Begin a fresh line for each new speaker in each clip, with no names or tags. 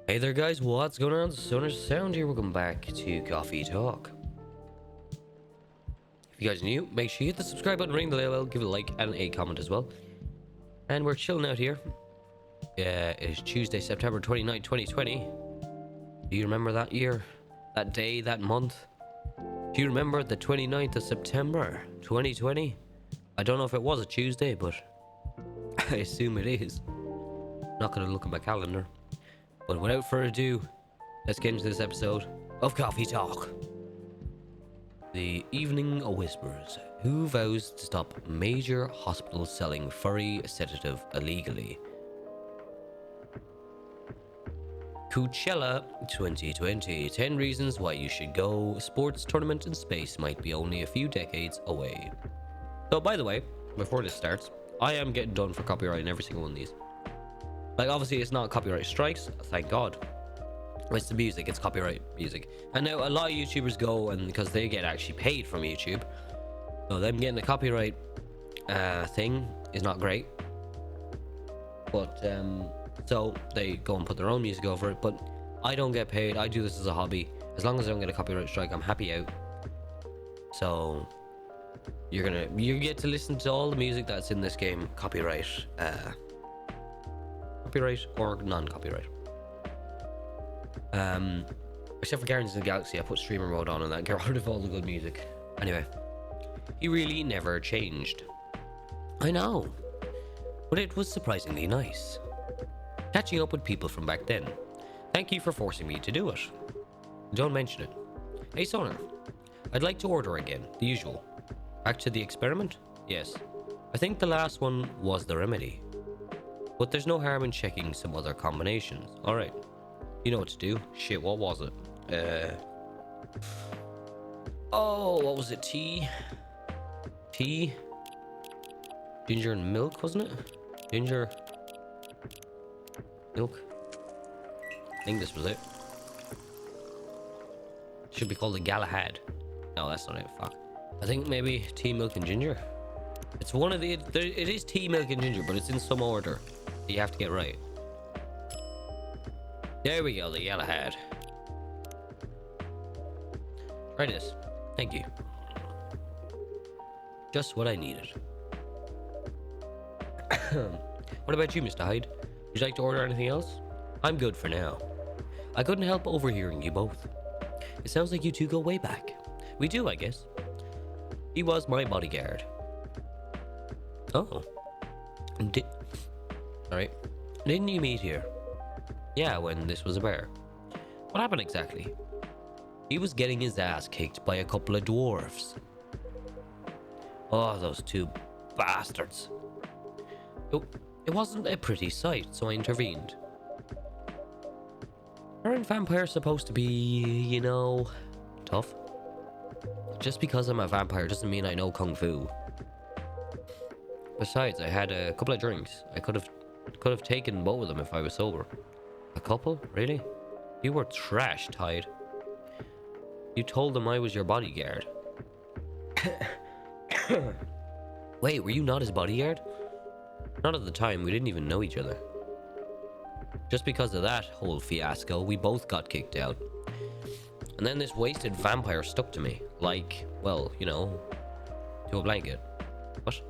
Hey there guys, what's going on? Sonar Sound here, welcome back to Coffee Talk. If you guys are new, make sure you hit the subscribe button, ring the bell, give it a like and a comment as well. And we're chilling out here. It is Tuesday, September 29th, 2020. Do you remember that year? That day, that month? Do you remember the 29th of September, 2020? I don't know if it was a Tuesday, but I assume it is. Not gonna look at my calendar. But without further ado, let's get into this episode of Coffee Talk. The Evening Whispers. Who vows to stop major hospitals selling furry sedative illegally? Coachella 2020. 10 reasons why you should go. Sports tournament in space might be only a few decades away. So, by the way, before this starts, I am getting done for copyright in every single one of these. Like, obviously, it's not copyright strikes, thank God. It's the music, it's copyright music. And now a lot of YouTubers go, and because they get actually paid from YouTube, so them getting the copyright thing is not great. But, so they go and put their own music over it, but I don't get paid. I do this as a hobby. As long as I don't get a copyright strike, I'm happy out. So, you get to listen to all the music that's in this game, copyright or non-copyright. Except for Guardians of the Galaxy, I put streamer mode on and that got rid of all the good music. Anyway, he really never changed. I know, but it was surprisingly nice. Catching up with people from back then. Thank you for forcing me to do it. Don't mention it. Hey Sonar, I'd like to order again, the usual. Back to the experiment? Yes. I think the last one was the remedy. But there's no harm in checking some other combinations. Alright. You know what to do. Shit, what was it? Oh, what was it? Tea? Ginger and milk, wasn't it? Ginger. Milk. I think this was it. Should be called a Galahad. No, that's not it. Fuck. I think maybe tea, milk, and ginger. It's one of the... It is tea, milk, and ginger, but it's in some order. You have to get right. There we go, the Galahad. Try this. Thank you. Just what I needed. What about you, Mr. Hyde? Would you like to order anything else? I'm good for now. I couldn't help overhearing you both. It sounds like you two go way back. We do, I guess. He was my bodyguard. Oh. Alright. Didn't you meet here? Yeah, when this was a bear. What happened exactly? He was getting his ass kicked by a couple of dwarves. Oh, those two bastards. It wasn't a pretty sight, so I intervened. Aren't vampires supposed to be, you know, tough? Just because I'm a vampire doesn't mean I know Kung Fu. Besides, I had a couple of drinks. I could have taken both of them if I was sober. A couple? Really? You were trash, Tide. You told them I was your bodyguard. Wait, were you not his bodyguard? Not at the time, we didn't even know each other. Just because of that whole fiasco, we both got kicked out. And then this wasted vampire stuck to me. Like, well, you know, to a blanket. What?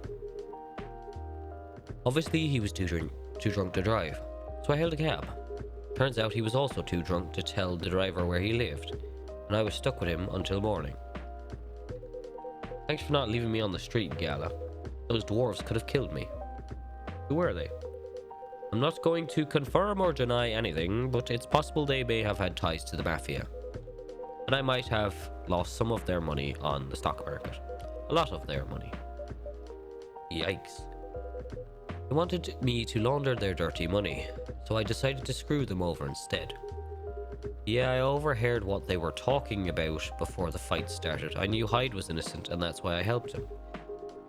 Obviously, he was too drunk to drive, so I hailed a cab. Turns out he was also too drunk to tell the driver where he lived, and I was stuck with him until morning. Thanks for not leaving me on the street, Gala. Those dwarves could have killed me. Who were they? I'm not going to confirm or deny anything, but it's possible they may have had ties to the mafia. And I might have lost some of their money on the stock market. A lot of their money. Yikes. They wanted me to launder their dirty money, so I decided to screw them over instead. Yeah, I overheard what they were talking about before the fight started. I knew Hyde was innocent, and that's why I helped him.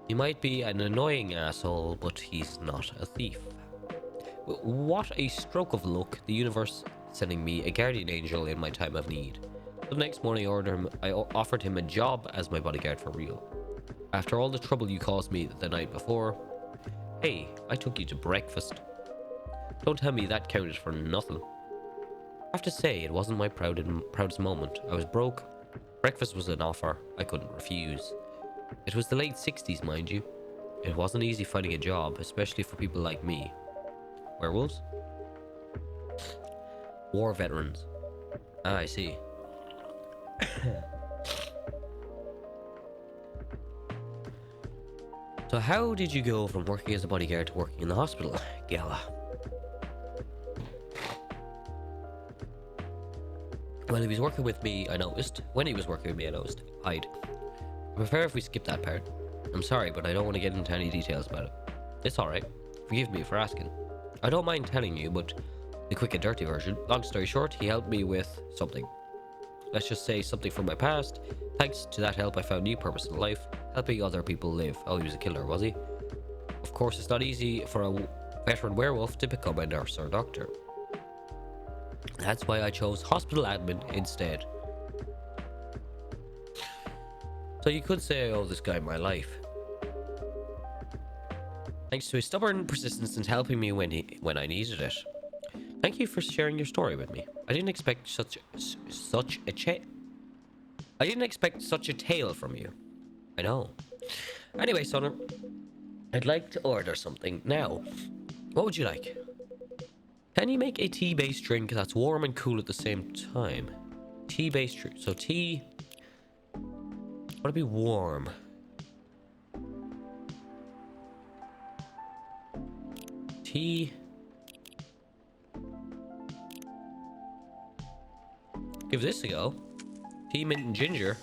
He might be an annoying asshole, but he's not a thief. What a stroke of luck, the universe sending me a guardian angel in my time of need. The next morning I offered him a job as my bodyguard for real. After all the trouble you caused me the night before, hey, I took you to breakfast. Don't tell me that counted for nothing. have to say, it wasn't my proudest moment. I was broke. Breakfast was an offer I couldn't refuse. It was the late 60s, mind you. It wasn't easy finding a job, especially for people like me. Werewolves? War veterans. Ah, I see. So how did you go from working as a bodyguard to working in the hospital, Gala? When he was working with me, I noticed. I'd prefer if we skip that part. I'm sorry, but I don't want to get into any details about it. It's alright. Forgive me for asking. I don't mind telling you, but the quick and dirty version. Long story short, he helped me with something. Let's just say something from my past. Thanks to that help, I found new purpose in life, helping other people live. Oh, he was a killer, was he? Of course, it's not easy for a veteran werewolf to become a nurse or doctor. That's why I chose hospital admin instead. So you could say I owe this guy my life. Thanks to his stubborn persistence and helping me when I needed it. Thank you for sharing your story with me. I didn't expect such a tale from you. I know. Anyway, Sonner, I'd like to order something now. What would you like? Can you make a tea-based drink that's warm and cool at the same time? Tea-based drink. So tea. Want to be warm. Tea. Give this a go. Tea, mint, and ginger.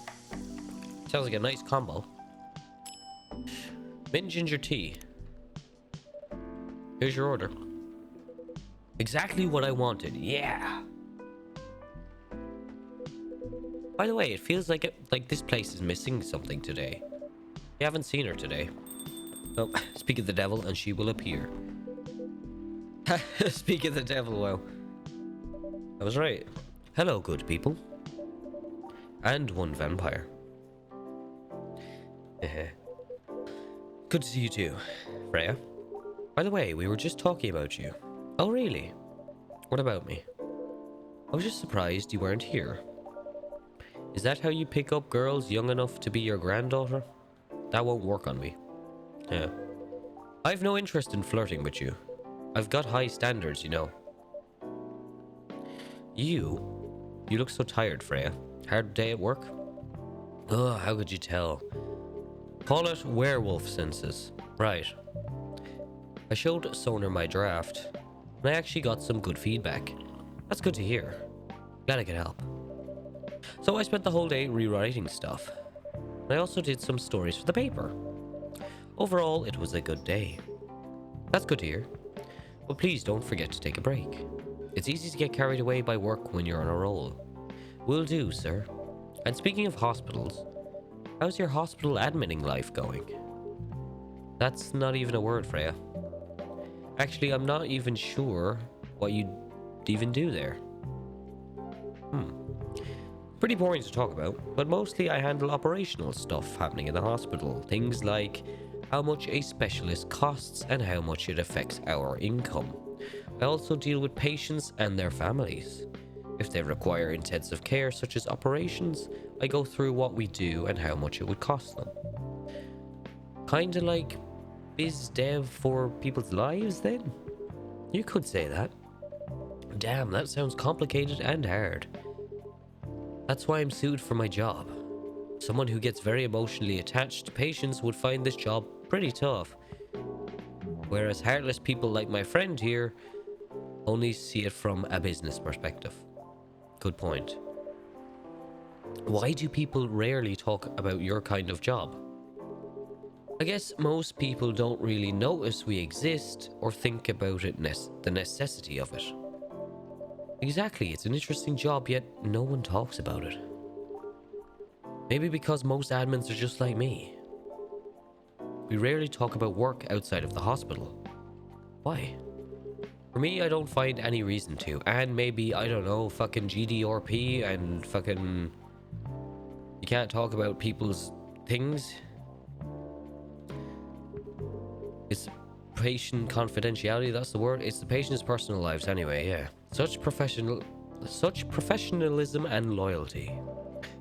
Sounds like a nice combo. Mint ginger tea. Here's your order. Exactly what I wanted. Yeah. By the way, it feels like this place is missing something today. We haven't seen her today. Oh, speak of the devil, and she will appear. Speak of the devil. Wow. I was right. Hello, good people. And one vampire. Good to see you too, Freya. By the way, we were just talking about you. Oh, really? What about me? I was just surprised you weren't here. Is that how you pick up girls young enough to be your granddaughter? That won't work on me. Yeah. I've no interest in flirting with you. I've got high standards, you know. You look so tired, Freya. Hard day at work? Oh, how could you tell? Call it werewolf senses. Right. I showed Soner my draft, and I actually got some good feedback. That's good to hear. Glad I could help. So I spent the whole day rewriting stuff. And I also did some stories for the paper. Overall, it was a good day. That's good to hear. But please don't forget to take a break. It's easy to get carried away by work when you're on a roll. Will do, sir. And speaking of hospitals, how's your hospital adminning life going? That's not even a word, Freya. Actually, I'm not even sure what you'd even do there. Pretty boring to talk about, but mostly I handle operational stuff happening in the hospital. Things like how much a specialist costs and how much it affects our income. I also deal with patients and their families. If they require intensive care such as operations, I go through what we do and how much it would cost them. Kinda like biz dev for people's lives then? You could say that. Damn, that sounds complicated and hard. That's why I'm suited for my job. Someone who gets very emotionally attached to patients would find this job pretty tough. Whereas heartless people like my friend here only see it from a business perspective. Good point. Why do people rarely talk about your kind of job? I guess most people don't really notice we exist or think about it the necessity of it. Exactly, it's an interesting job, yet no one talks about it. Maybe because most admins are just like me. We rarely talk about work outside of the hospital. Why? For me, I don't find any reason to. And maybe, I don't know, fucking GDRP and fucking... You can't talk about people's things. It's patient confidentiality, that's the word. It's the patient's personal lives anyway, yeah. Such professional Such professionalism and loyalty.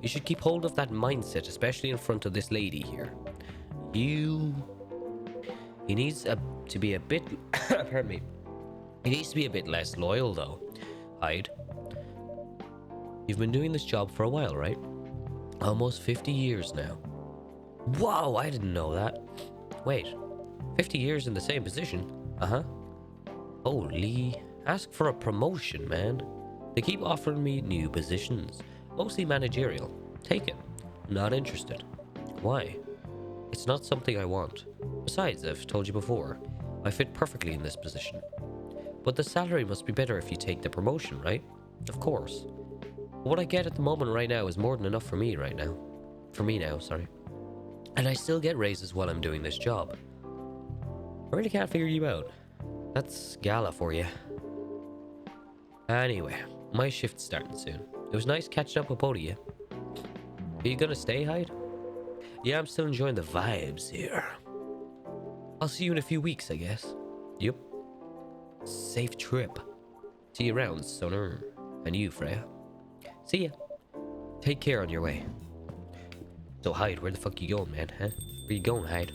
You should keep hold of that mindset, especially in front of this lady here. He needs to be a bit... pardon me. He needs to be a bit less loyal, though. Hyde. You've been doing this job for a while, right? Almost 50 years now. Whoa, I didn't know that. Wait, 50 years in the same position? Uh-huh. Holy, ask for a promotion, man. They keep offering me new positions, mostly managerial. Take it. Not interested. Why? It's not something I want. Besides, I've told you before, I fit perfectly in this position. But the salary must be better if you take the promotion, right? Of course. But what I get at the moment right now is more than enough for me right now. For me now, sorry. And I still get raises while I'm doing this job. I really can't figure you out. That's Gala for you. Anyway, my shift's starting soon. It was nice catching up with both of you. Are you gonna stay, Hyde? Yeah, I'm still enjoying the vibes here. I'll see you in a few weeks, I guess. Yep. Safe trip. See you around, Sonner. And you, Freya. See ya. Take care on your way. So, Hyde, where the fuck you going, man, huh? Where you going, Hyde?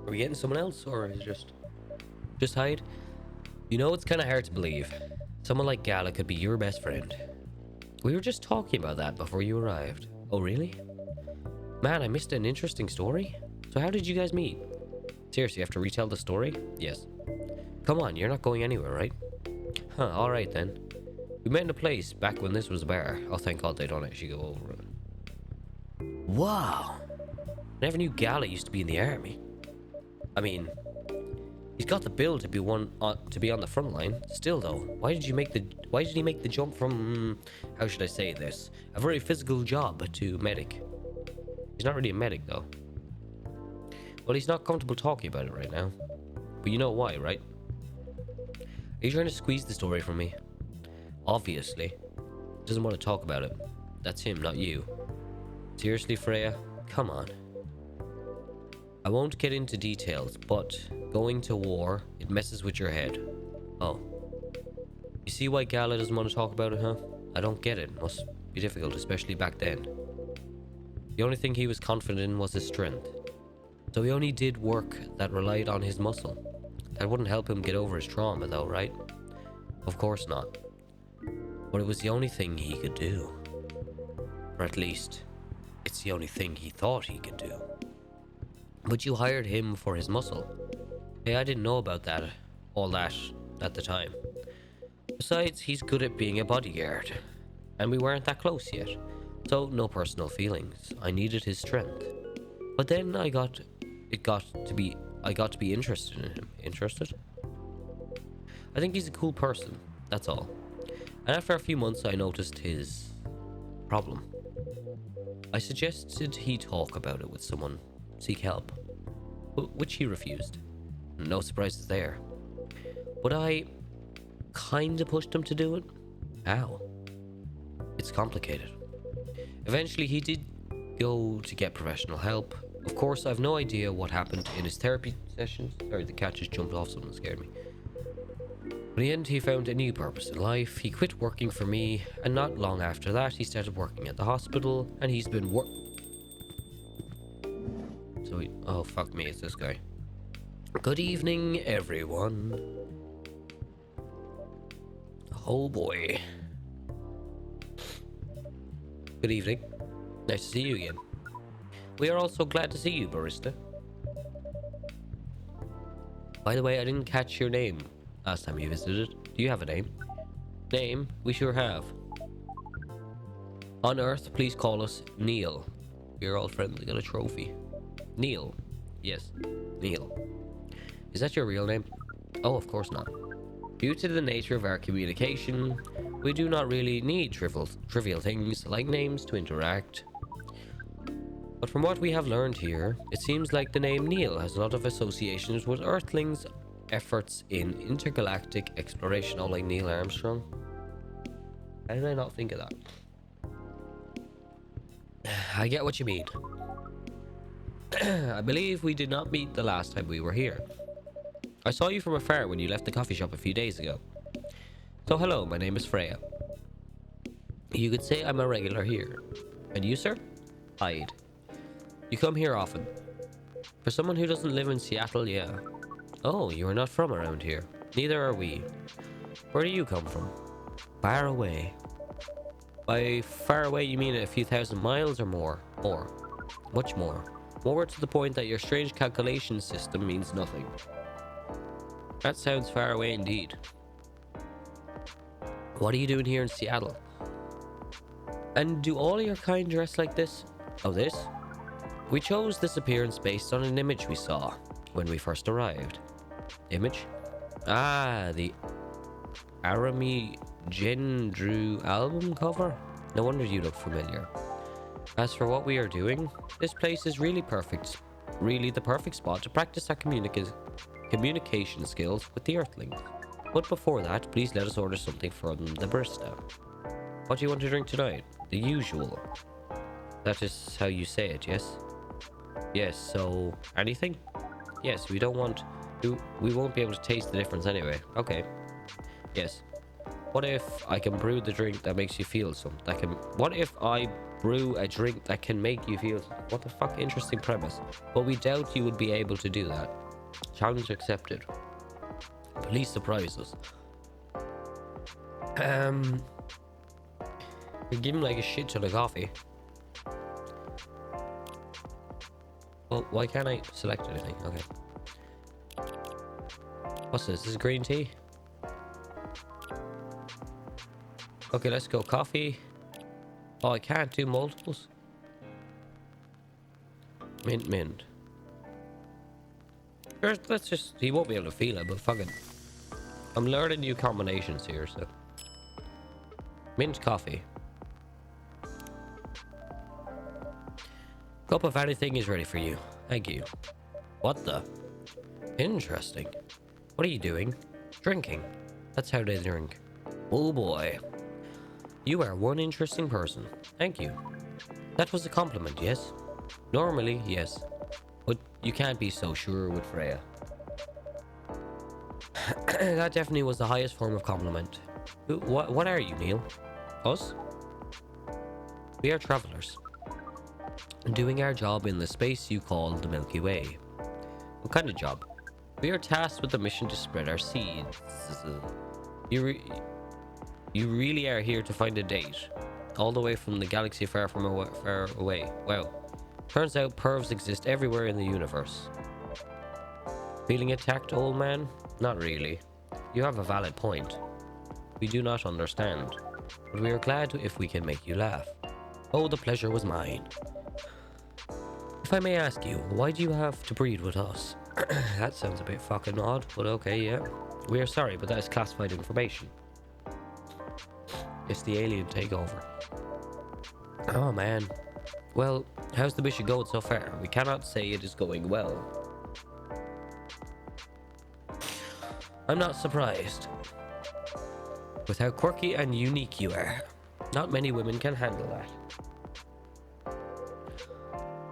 Are we getting someone else, or is it just Hyde? You know, it's kind of hard to believe. Someone like Gala could be your best friend. We were just talking about that before you arrived. Oh, really? Man, I missed an interesting story. So how did you guys meet? Seriously, you have to retell the story? Yes. Come on, you're not going anywhere, right? Huh, alright then. We met in a place back when this was a bar. Oh, thank God they don't actually go over it. Wow. Never knew Gala used to be in the army. I mean, he's got the build to be on the front line. Still though, why did he make the jump from how should I say this? A very physical job to medic. He's not really a medic though. Well, he's not comfortable talking about it right now. But you know why, right? Are you trying to squeeze the story from me? Obviously. He doesn't want to talk about it. That's him, not you. Seriously, Freya? Come on. I won't get into details, but going to war, it messes with your head. Oh. You see why Gala doesn't want to talk about it, huh? I don't get it. Must be difficult, especially back then. The only thing he was confident in was his strength. So he only did work that relied on his muscle. That wouldn't help him get over his trauma though, right? Of course not. But it was the only thing he could do. Or at least, it's the only thing he thought he could do. But you hired him for his muscle. Hey, I didn't know about all that at the time. Besides, he's good at being a bodyguard. And we weren't that close yet. So, no personal feelings. I needed his strength. But then I got to be interested in him. Interested? I think he's a cool person. That's all. And after a few months, I noticed his problem. I suggested he talk about it with someone, seek help, which he refused. No surprises there. But I kinda pushed him to do it. How? It's complicated. Eventually, he did go to get professional help. Of course, I've no idea what happened in his therapy sessions. Sorry, the cat just jumped off something, scared me. But in the end, he found a new purpose in life. He quit working for me, and not long after that, he started working at the hospital, and he's been oh, fuck me, it's this guy. Good evening, everyone. Oh boy. Good evening. Nice to see you again. We are also glad to see you, Barista. By the way, I didn't catch your name last time you visited. Do you have a name? Name? We sure have. On Earth, please call us Neil. We're all friends. We got a trophy. Neil. Yes, Neil. Is that your real name? Oh, of course not. Due to the nature of our communication, we do not really need trivial things like names to interact. But from what we have learned here, it seems like the name Neil has a lot of associations with Earthlings' efforts in intergalactic exploration. Oh, like Neil Armstrong? How did I not think of that? I get what you mean. I believe we did not meet the last time we were here. I saw you from afar when you left the coffee shop a few days ago. So hello, my name is Freya. You could say I'm a regular here. And you, sir? Hyde. You come here often. For someone who doesn't live in Seattle, yeah. Oh, you are not from around here. Neither are we. Where do you come from? Far away. By far away, you mean a few thousand miles or more? More. Much more. More to the point that your strange calculation system means nothing. That sounds far away indeed. What are you doing here in Seattle? And do all your kind dress like this? Oh, this? We chose this appearance based on an image we saw when we first arrived. Image? Ah, the Arami Gendru album cover? No wonder you look familiar. As for what we are doing, this place is really perfect. Really the perfect spot to practice our communication skills with the Earthlings. But before that, please let us order something from the barista. What do you want to drink tonight? The usual. That is how you say it, yes? Yes, so anything? Yes, we won't be able to taste the difference anyway. Okay. Yes. What if I can brew the drink that makes you feel what if I brew a drink that can make you feel what the fuck? Interesting premise. But we doubt you would be able to do that. Challenge accepted. Please surprise us. We give him like a shit ton of coffee. Well, why can't I select anything? Okay. What's this? This is green tea? Okay, let's go. Coffee. Oh, I can't do multiples. Mint. Let's just... He won't be able to feel it, but fucking... I'm learning new combinations here, so... Mint coffee. Cup of anything is ready for you. Thank you. What the? Interesting. What are you doing? Drinking. That's how they drink. Oh boy. You are one interesting person. Thank you. That was a compliment, yes? Normally, yes. But you can't be so sure with Freya. That definitely was the highest form of compliment. What are you, Neil? Us? We are travelers. Doing our job in the space you call the Milky Way. What kind of job? We are tasked with the mission to spread our seeds. You really are here to find a date, all the way from the galaxy far away. Wow. Turns out pervs exist everywhere in the universe. Feeling attacked, old man? Not really. You have a valid point. We do not understand, but we are glad if we can make you laugh. Oh, the pleasure was mine. If I may ask you, why do you have to breed with us? That sounds a bit fucking odd, but okay, yeah. We are sorry, but that is classified information. It's the alien takeover. Oh man. Well, how's the mission going so far? We cannot say it is going well. I'm not surprised. With how quirky and unique you are. Not many women can handle that.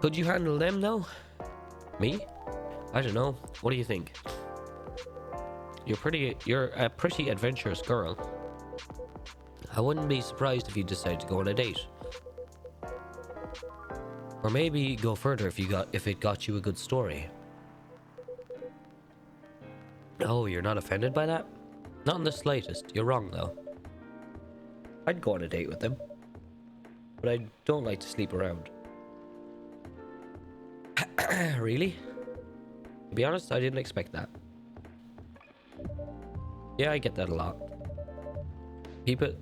Could you handle them though? Me? I don't know. What do you think? You're a pretty adventurous girl. I wouldn't be surprised if you decide to go on a date. Or maybe go further if it got you a good story. Oh, you're not offended by that? Not in the slightest. You're wrong though. I'd go on a date with them. But I don't like to sleep around. Really? To be honest, I didn't expect that. Yeah, I get that a lot.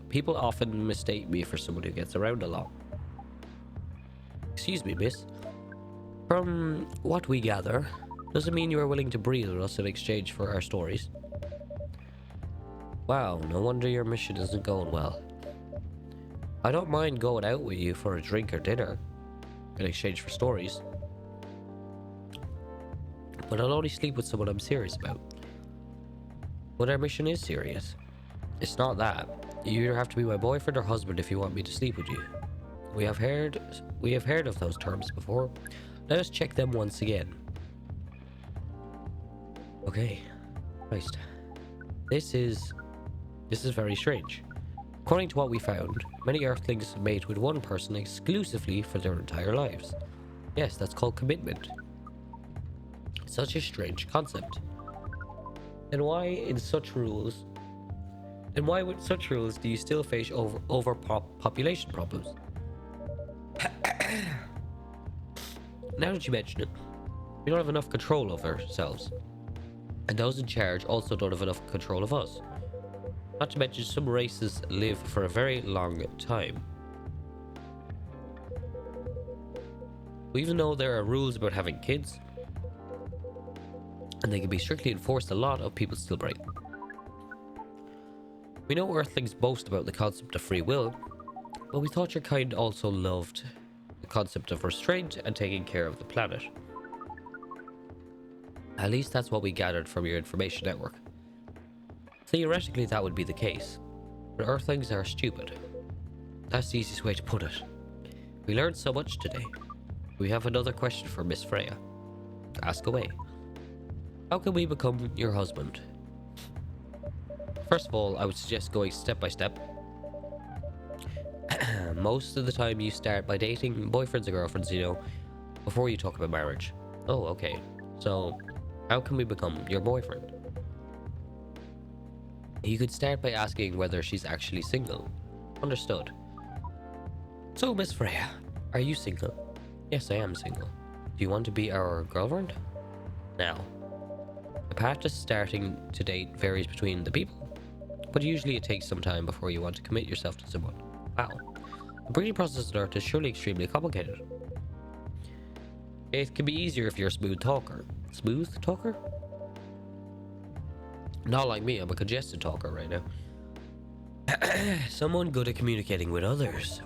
People often mistake me for someone who gets around a lot. Excuse me, miss. From what we gather, does it mean you are willing to breathe with us in exchange for our stories? Wow, no wonder your mission isn't going well. I don't mind going out with you for a drink or dinner in exchange for stories. But I'll only sleep with someone I'm serious about. But our mission is serious. It's not that. You either have to be my boyfriend or husband if you want me to sleep with you. We have heard of those terms before. Let us check them once again. Okay. Christ. This is very strange. According to what we found, many Earthlings mate with one person exclusively for their entire lives. Yes, that's called commitment. Such a strange concept. And why with such rules do you still face overpopulation problems? Now that you mention it, we don't have enough control of ourselves. And those in charge also don't have enough control of us. Not to mention some races live for a very long time. Even though there are rules about having kids, and they can be strictly enforced, a lot of people still break them. We know Earthlings boast about the concept of free will, but we thought your kind also loved the concept of restraint and taking care of the planet. At least that's what we gathered from your information network. Theoretically, that would be the case, but Earthlings are stupid. That's the easiest way to put it. We learned so much today. We have another question for Miss Freya. Ask away. How can we become your husband? First of all, I would suggest going step by step. Most of the time you start by dating boyfriends or girlfriends, you know, before you talk about marriage. Oh, okay. So, how can we become your boyfriend? You could start by asking whether she's actually single. Understood. So, Miss Freya, are you single? Yes, I am single. Do you want to be our girlfriend? Now, the path to starting to date varies between the people, but usually it takes some time before you want to commit yourself to someone. Wow. The breeding process on Earth is surely extremely complicated. It can be easier if you're a smooth talker. Smooth talker? Not like me, I'm a congested talker right now. Someone good at communicating with others.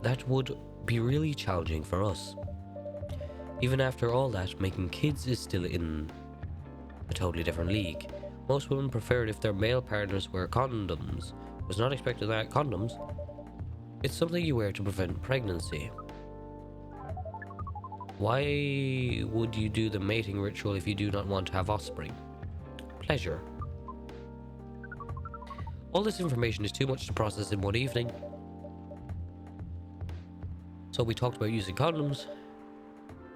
That would be really challenging for us. Even after all that, making kids is still in a totally different league. Most women prefer it if their male partners wear condoms. Was not expecting that. Condoms? It's something you wear to prevent pregnancy. Why would you do the mating ritual if you do not want to have offspring? Pleasure. All this information is too much to process in one evening. So we talked about using condoms,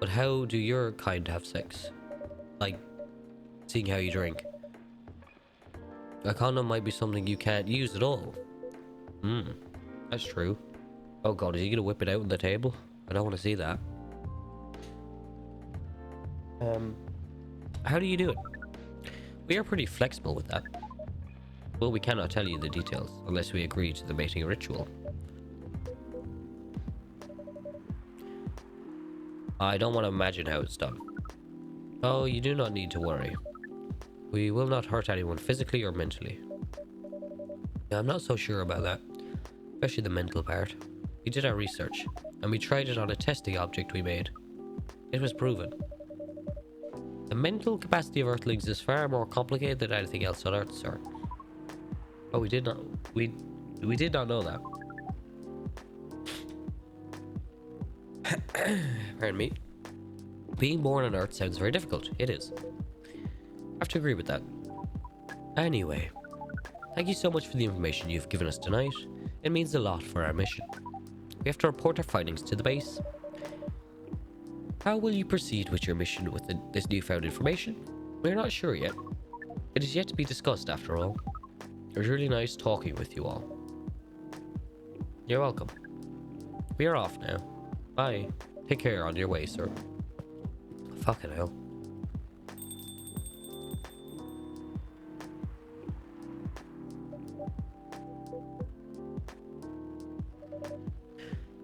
but how do your kind have sex? Like, seeing how you drink. A condom might be something you can't use at all. That's true. Oh god, is he gonna whip it out on the table? I don't want to see that. How do you do it? We are pretty flexible with that. Well, we cannot tell you the details unless we agree to the mating ritual. I don't want to imagine how it's done. Oh, you do not need to worry. We will not hurt anyone physically or mentally. Yeah, I'm not so sure about that, especially the mental part. We did our research, and we tried it on a testing object we made. It was proven. The mental capacity of Earthlings is far more complicated than anything else on Earth, sir. Oh, we did not know that. Pardon me. Being born on Earth sounds very difficult. It is. I have to agree with that. Anyway, thank you so much for the information you've given us tonight. It means a lot for our mission. We have to report our findings to the base. How will you proceed with your mission with this newfound information? We're not sure yet. It is yet to be discussed, after all. It was really nice talking with you all. You're welcome. We are off now. Bye. Take care on your way, sir. Fucking hell.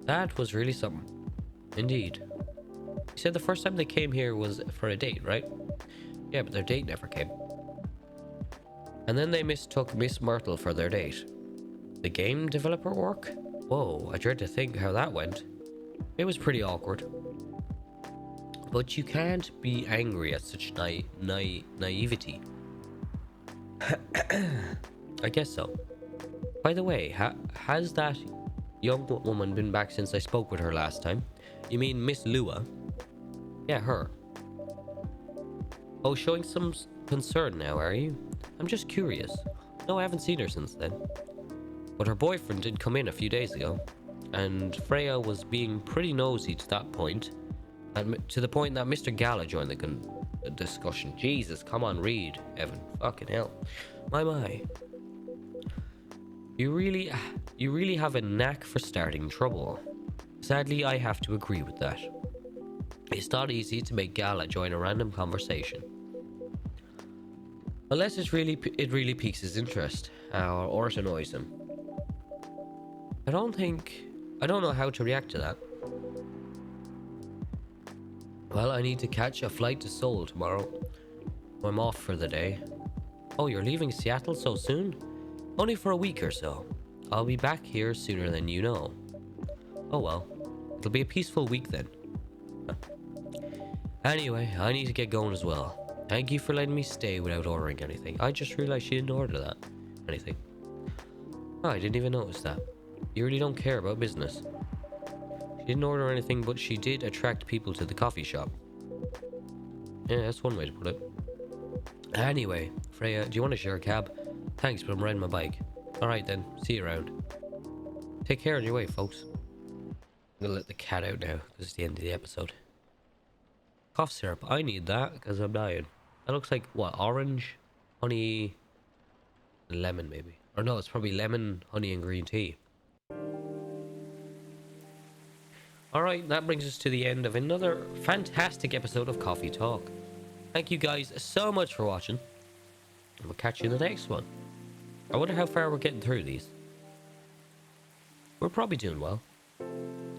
That was really something. Indeed. You said the first time they came here was for a date, right? Yeah, but their date never came. And then they mistook Miss Myrtle for their date. The game developer work? Whoa, I dread to think how that went. It was pretty awkward. But you can't be angry at such naivety. I guess so. By the way, has that young woman been back since I spoke with her last time? You mean Miss Lua? Yeah, her. Oh, showing some concern now, are you? I'm just curious. No, I haven't seen her since then. But her boyfriend did come in a few days ago, and Freya was being pretty nosy to that point, and to the point that Mr. Gala joined the discussion. Jesus, come on, read, Evan. Fucking hell. My. You really have a knack for starting trouble. Sadly, I have to agree with that. It's not easy to make Gala join a random conversation. Unless it really piques his interest, or it annoys him. I don't know how to react to that. Well, I need to catch a flight to Seoul tomorrow. I'm off for the day. Oh, you're leaving Seattle so soon? Only for a week or so. I'll be back here sooner than you know. Oh well, it'll be a peaceful week then. Anyway, I need to get going as well. Thank you for letting me stay without ordering anything. I just realized she didn't order that. Anything. Oh, I didn't even notice that. You really don't care about business. She didn't order anything, but she did attract people to the coffee shop. Yeah, that's one way to put it. Anyway, Freya, do you want to share a cab? Thanks, but I'm riding my bike. Alright then, see you around. Take care on your way, folks. I'm gonna let the cat out now, because it's the end of the episode. Cough syrup, I need that, because I'm dying. That looks like, what, orange, honey, lemon maybe. Or no, it's probably lemon, honey, and green tea. Alright, that brings us to the end of another fantastic episode of Coffee Talk. Thank you guys so much for watching. And we'll catch you in the next one. I wonder how far we're getting through these. We're probably doing well.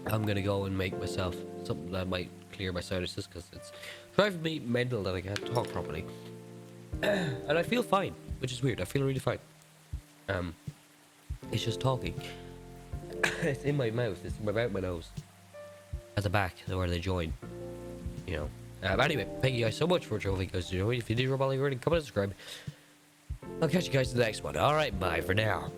I'm gonna go and make myself something that might clear my sinuses, because it's driving me mental that I can't talk properly. And I feel fine, which is weird. I feel really fine. It's just talking. It's in my mouth. It's in my mouth, my nose. At the back, where they join. You know. But anyway, thank you guys so much for watching. If you did, comment and subscribe. I'll catch you guys in the next one. Alright, bye for now.